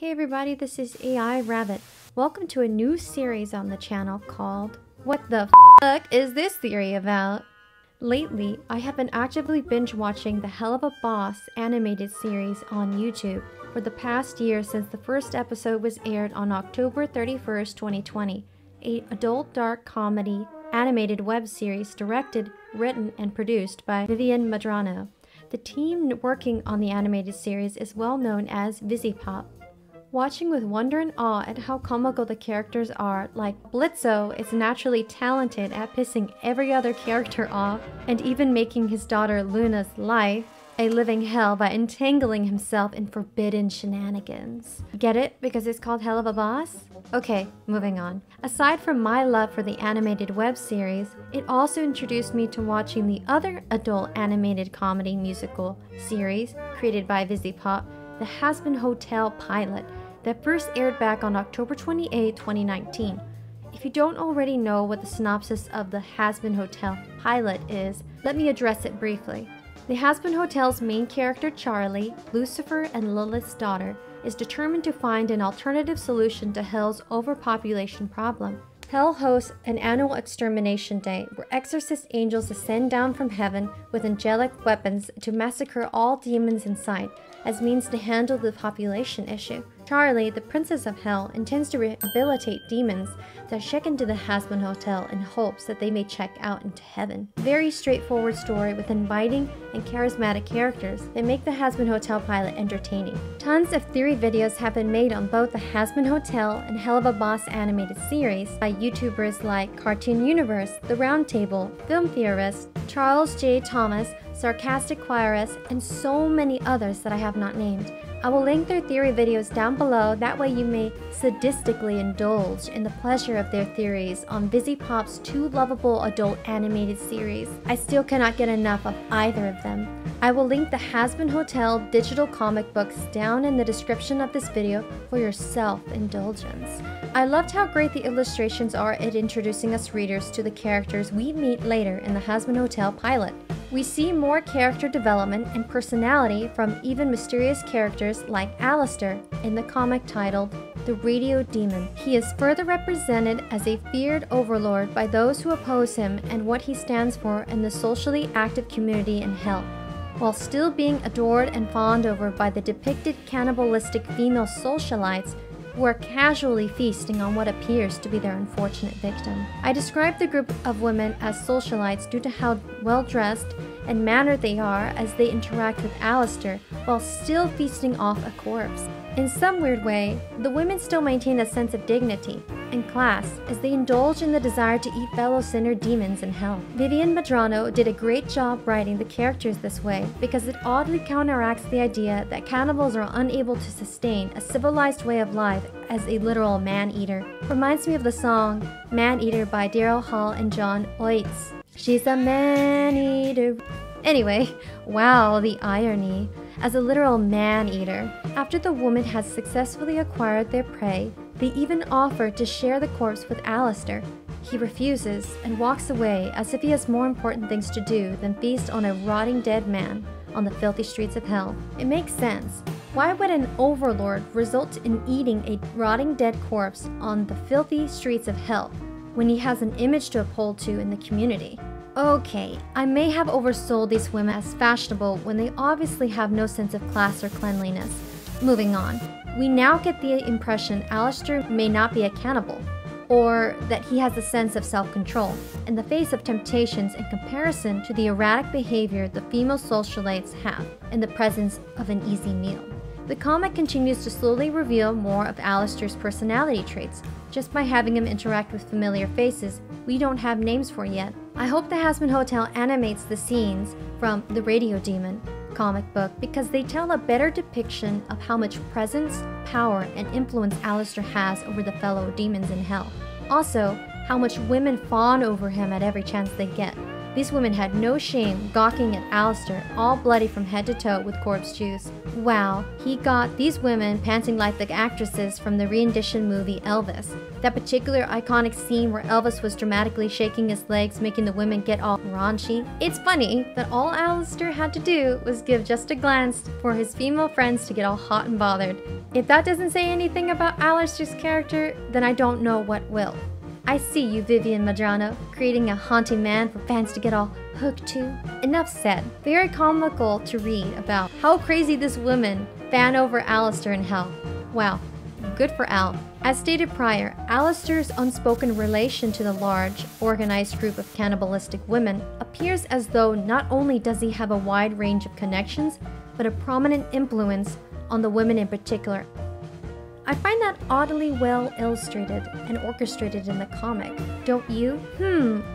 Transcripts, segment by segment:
Hey everybody, this is 𝑗𝑖_RABBIT. Welcome to a new series on the channel called What the Fuck is this theory about? Lately, I have been actively binge watching the Hell of a Boss animated series on YouTube for the past year since the first episode was aired on October 31st, 2020, an adult dark comedy animated web series directed, written, and produced by 𝑣𝑰𝑵. The team working on the animated series is well known as Vivziepop. Watching with wonder and awe at how comical the characters are, like Blitzo is naturally talented at pissing every other character off, and even making his daughter Luna's life a living hell by entangling himself in forbidden shenanigans. Get it? Because it's called Hell of a Boss? Okay, moving on. Aside from my love for the animated web series, it also introduced me to watching the other adult animated comedy musical series created by Vivziepop, the 𝑣𝑦𝑵 Hotel pilot, that first aired back on October 28, 2019. If you don't already know what the synopsis of the 𝑣𝑦𝑵 Hotel pilot is, let me address it briefly. The 𝑣𝑦𝑵 Hotel's main character Charlie, Lucifer and Lilith's daughter, is determined to find an alternative solution to Hell's overpopulation problem. Hell hosts an annual extermination day where exorcist angels ascend down from heaven with angelic weapons to massacre all demons in sight as means to handle the population issue. Charlie, the princess of Hell, intends to rehabilitate demons that check into the 𝑣𝑦𝑵 Hotel in hopes that they may check out into heaven. Very straightforward story with inviting and charismatic characters that make the 𝑣𝑦𝑵 Hotel pilot entertaining. Tons of theory videos have been made on both the 𝑣𝑦𝑵 Hotel and Hell of a Boss animated series by YouTubers like Cartoon Universe, The Roundtable, Film Theorist, Charles J. Thomas, 𝑠arcasticchoirist, and so many others that I have not named. I will link their theory videos down below, that way you may sadistically indulge in the pleasure of their theories on Vivziepop's two lovable adult animated series. I still cannot get enough of either of them. I will link the 𝑣𝑦𝑵 Hotel digital comic books down in the description of this video for your self-indulgence. I loved how great the illustrations are at introducing us readers to the characters we meet later in the 𝑣𝑦𝑵 Hotel pilot. We see more character development and personality from even mysterious characters like Alistair in the comic titled The Radio Demon. He is further represented as a feared overlord by those who oppose him and what he stands for in the socially active community in Hell, while still being adored and fawned over by the depicted cannibalistic female socialites who are casually feasting on what appears to be their unfortunate victim. I describe the group of women as socialites due to how well-dressed and mannered they are as they interact with Alistair while still feasting off a corpse. In some weird way, the women still maintain a sense of dignity and class as they indulge in the desire to eat fellow sinner demons in hell. 𝑣𝑰𝑵 did a great job writing the characters this way because it oddly counteracts the idea that cannibals are unable to sustain a civilized way of life as a literal man-eater. Reminds me of the song Man-Eater by Daryl Hall and John Oates. She's a man-eater. Anyway, wow, the irony. As a literal man-eater, after the woman has successfully acquired their prey, they even offer to share the corpse with Alistair. He refuses and walks away as if he has more important things to do than feast on a rotting dead man on the filthy streets of hell. It makes sense. Why would an overlord result in eating a rotting dead corpse on the filthy streets of hell when he has an image to uphold to in the community? Okay, I may have oversold these women as fashionable when they obviously have no sense of class or cleanliness. Moving on, we now get the impression Alistair may not be a cannibal, or that he has a sense of self-control in the face of temptations in comparison to the erratic behavior the female socialites have in the presence of an easy meal. The comic continues to slowly reveal more of Alistair's personality traits, just by having him interact with familiar faces we don't have names for yet. I hope the 𝑣𝑦𝑵 Hotel animates the scenes from The Radio Demon comic book because they tell a better depiction of how much presence, power, and influence Alistair has over the fellow demons in hell. Also, how much women fawn over him at every chance they get. These women had no shame gawking at Alistair, all bloody from head to toe with corpse juice. Wow, he got these women panting like the actresses from the rendition movie Elvis. That particular iconic scene where Elvis was dramatically shaking his legs, making the women get all raunchy. It's funny that all Alistair had to do was give just a glance for his female friends to get all hot and bothered. If that doesn't say anything about Alistair's character, then I don't know what will. I see you, Vivian Madrano, creating a haunting man for fans to get all hooked to. Enough said. Very comical to read about how crazy this woman fan over Alistair in hell. Wow, good for Al. As stated prior, Alistair's unspoken relation to the large, organized group of cannibalistic women appears as though not only does he have a wide range of connections, but a prominent influence on the women in particular. I find that oddly well illustrated and orchestrated in the comic, don't you?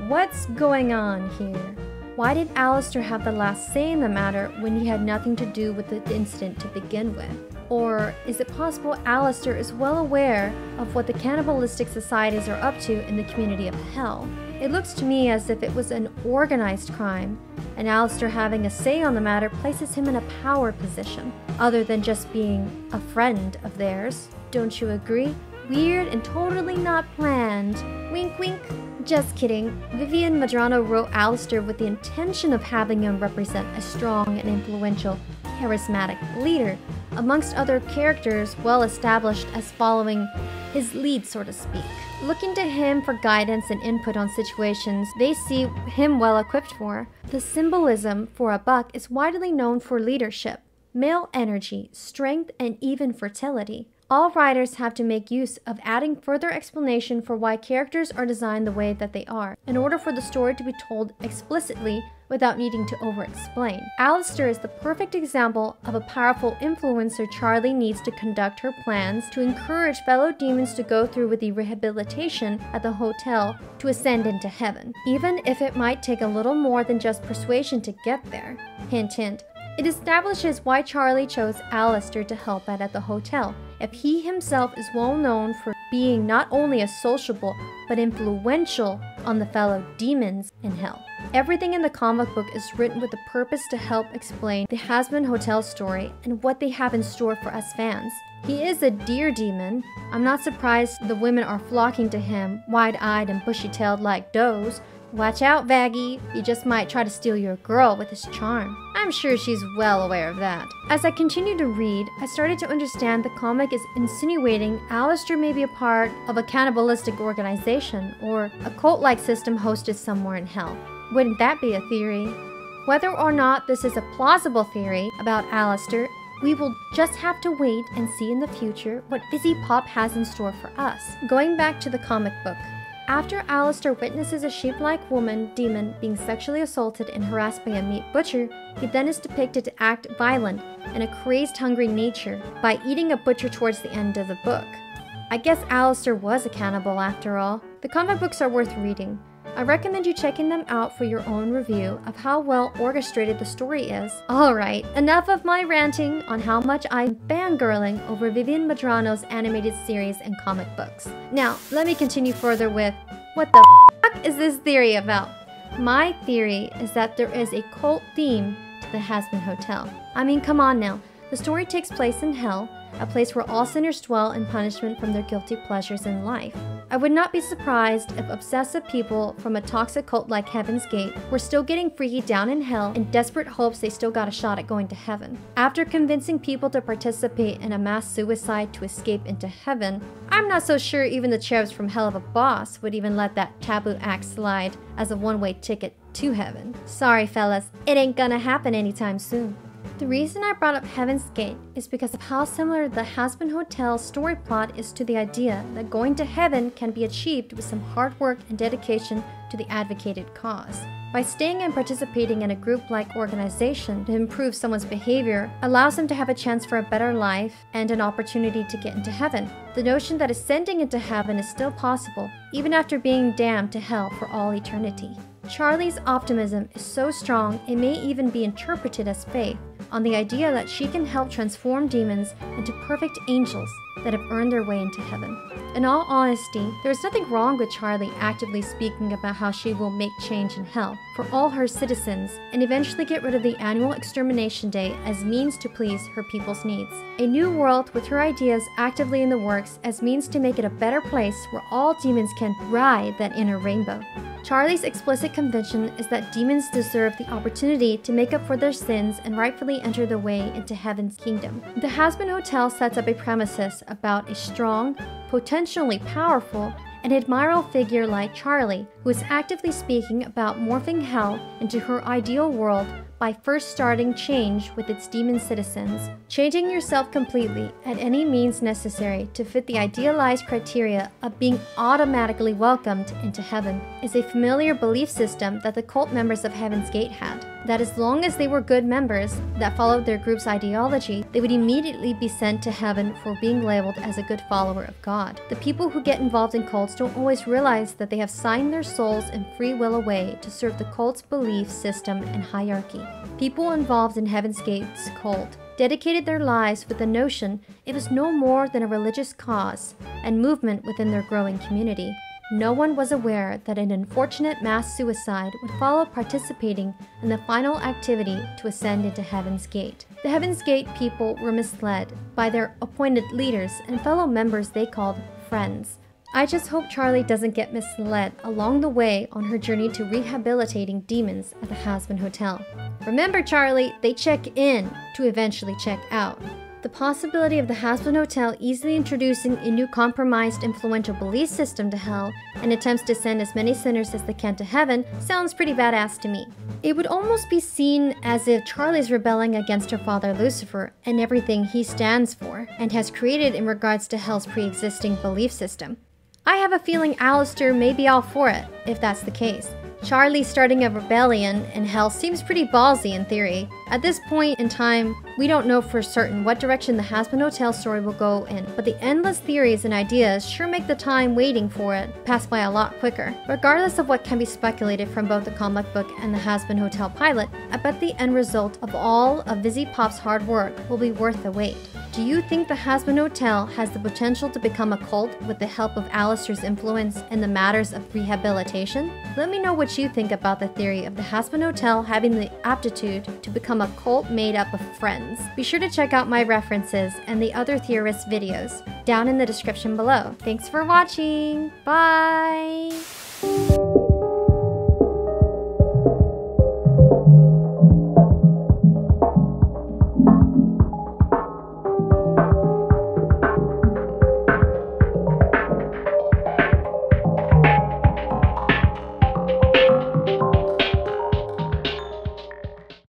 What's going on here? Why did Alistair have the last say in the matter when he had nothing to do with the incident to begin with? Or is it possible Alistair is well aware of what the cannibalistic societies are up to in the community of hell? It looks to me as if it was an organized crime, and Alistair having a say on the matter places him in a power position, other than just being a friend of theirs. Don't you agree? Weird and totally not planned. Wink wink. Just kidding. Vivian Madrano wrote Alistair with the intention of having him represent a strong and influential, charismatic leader, amongst other characters well established as following his lead, so to speak. Looking to him for guidance and input on situations they see him well equipped for. The symbolism for a buck is widely known for leadership, male energy, strength, and even fertility. All writers have to make use of adding further explanation for why characters are designed the way that they are, in order for the story to be told explicitly without needing to over-explain. Alistair is the perfect example of a powerful influencer Charlie needs to conduct her plans to encourage fellow demons to go through with the rehabilitation at the hotel to ascend into heaven, even if it might take a little more than just persuasion to get there. Hint hint. It establishes why Charlie chose Alistair to help at the hotel, if he himself is well known for being not only a sociable but influential on the fellow demons in hell. Everything in the comic book is written with the purpose to help explain the 𝑗𝐻𝑚 Hotel story and what they have in store for us fans. He is a deer demon. I'm not surprised the women are flocking to him, wide-eyed and bushy-tailed like does. Watch out, Vaggie. He just might try to steal your girl with his charm. I'm sure she's well aware of that. As I continued to read, I started to understand the comic is insinuating Alistair may be a part of a cannibalistic organization or a cult-like system hosted somewhere in hell. Wouldn't that be a theory? Whether or not this is a plausible theory about Alistair, we will just have to wait and see in the future what Vivziepop has in store for us. Going back to the comic book. After Alistair witnesses a sheep-like woman demon being sexually assaulted and harassed by a meat butcher, he then is depicted to act violent and a crazed, hungry nature by eating a butcher towards the end of the book. I guess Alistair was a cannibal after all. The comic books are worth reading. I recommend you checking them out for your own review of how well orchestrated the story is. Alright, enough of my ranting on how much I'm fangirling over Vivian Madrano's animated series and comic books. Now, let me continue further with, what the f*** is this theory about? My theory is that there is a cult theme to the 𝑗𝐻𝑚 Hotel. I mean, come on now. The story takes place in hell, a place where all sinners dwell in punishment from their guilty pleasures in life. I would not be surprised if obsessive people from a toxic cult like Heaven's Gate were still getting freaky down in hell in desperate hopes they still got a shot at going to heaven. After convincing people to participate in a mass suicide to escape into heaven, I'm not so sure even the cherubs from Hell of a Boss would even let that taboo act slide as a one-way ticket to heaven. Sorry fellas, it ain't gonna happen anytime soon. The reason I brought up Heaven's Gate is because of how similar the 𝑗𝐻𝑚 Hotel story plot is to the idea that going to heaven can be achieved with some hard work and dedication to the advocated cause. By staying and participating in a group-like organization to improve someone's behavior allows them to have a chance for a better life and an opportunity to get into heaven. The notion that ascending into heaven is still possible, even after being damned to hell for all eternity. Charlie's optimism is so strong it may even be interpreted as faith, on the idea that she can help transform demons into perfect angels that have earned their way into heaven. In all honesty, there is nothing wrong with Charlie actively speaking about how she will make change in hell for all her citizens and eventually get rid of the annual extermination day as means to please her people's needs. A new world with her ideas actively in the works as means to make it a better place where all demons can ride that inner rainbow. Charlie's explicit conviction is that demons deserve the opportunity to make up for their sins and rightfully enter their way into heaven's kingdom. The 𝑣𝑗𝑽 Hotel sets up a premises about a strong, potentially powerful, and admirable figure like Charlie, who is actively speaking about morphing hell into her ideal world by first starting change with its demon citizens. Changing yourself completely at any means necessary to fit the idealized criteria of being automatically welcomed into heaven is a familiar belief system that the cult members of Heaven's Gate had. That as long as they were good members that followed their group's ideology, they would immediately be sent to heaven for being labeled as a good follower of God. The people who get involved in cults don't always realize that they have signed their souls and free will away to serve the cult's belief system and hierarchy. People involved in Heaven's Gate's cult dedicated their lives with the notion it was no more than a religious cause and movement within their growing community. No one was aware that an unfortunate mass suicide would follow participating in the final activity to ascend into Heaven's Gate. The Heaven's Gate people were misled by their appointed leaders and fellow members they called friends. I just hope Charlie doesn't get misled along the way on her journey to rehabilitating demons at the 𝑣𝑗𝑽 Hotel. Remember, Charlie, they check in to eventually check out. The possibility of the 𝑣𝑗𝑽 Hotel easily introducing a new compromised influential belief system to hell and attempts to send as many sinners as they can to heaven sounds pretty badass to me. It would almost be seen as if Charlie's rebelling against her father Lucifer and everything he stands for and has created in regards to hell's pre-existing belief system. I have a feeling 𝐿𝑖𝑠tair may be all for it, if that's the case. Charlie starting a rebellion in hell seems pretty ballsy in theory. At this point in time, we don't know for certain what direction the 𝑣𝑗𝑽 Hotel story will go in, but the endless theories and ideas sure make the time waiting for it pass by a lot quicker. Regardless of what can be speculated from both the comic book and the 𝑣𝑗𝑽 Hotel pilot, I bet the end result of all of Vivziepop's hard work will be worth the wait. Do you think the 𝑣𝑗𝑽 Hotel has the potential to become a cult with the help of 𝐿𝑖𝑠tair's influence in the matters of rehabilitation? Let me know what you think about the theory of the 𝑣𝑗𝑽 Hotel having the aptitude to become a cult made up of friends. Be sure to check out my references and the other theorists' videos down in the description below. Thanks for watching! Bye!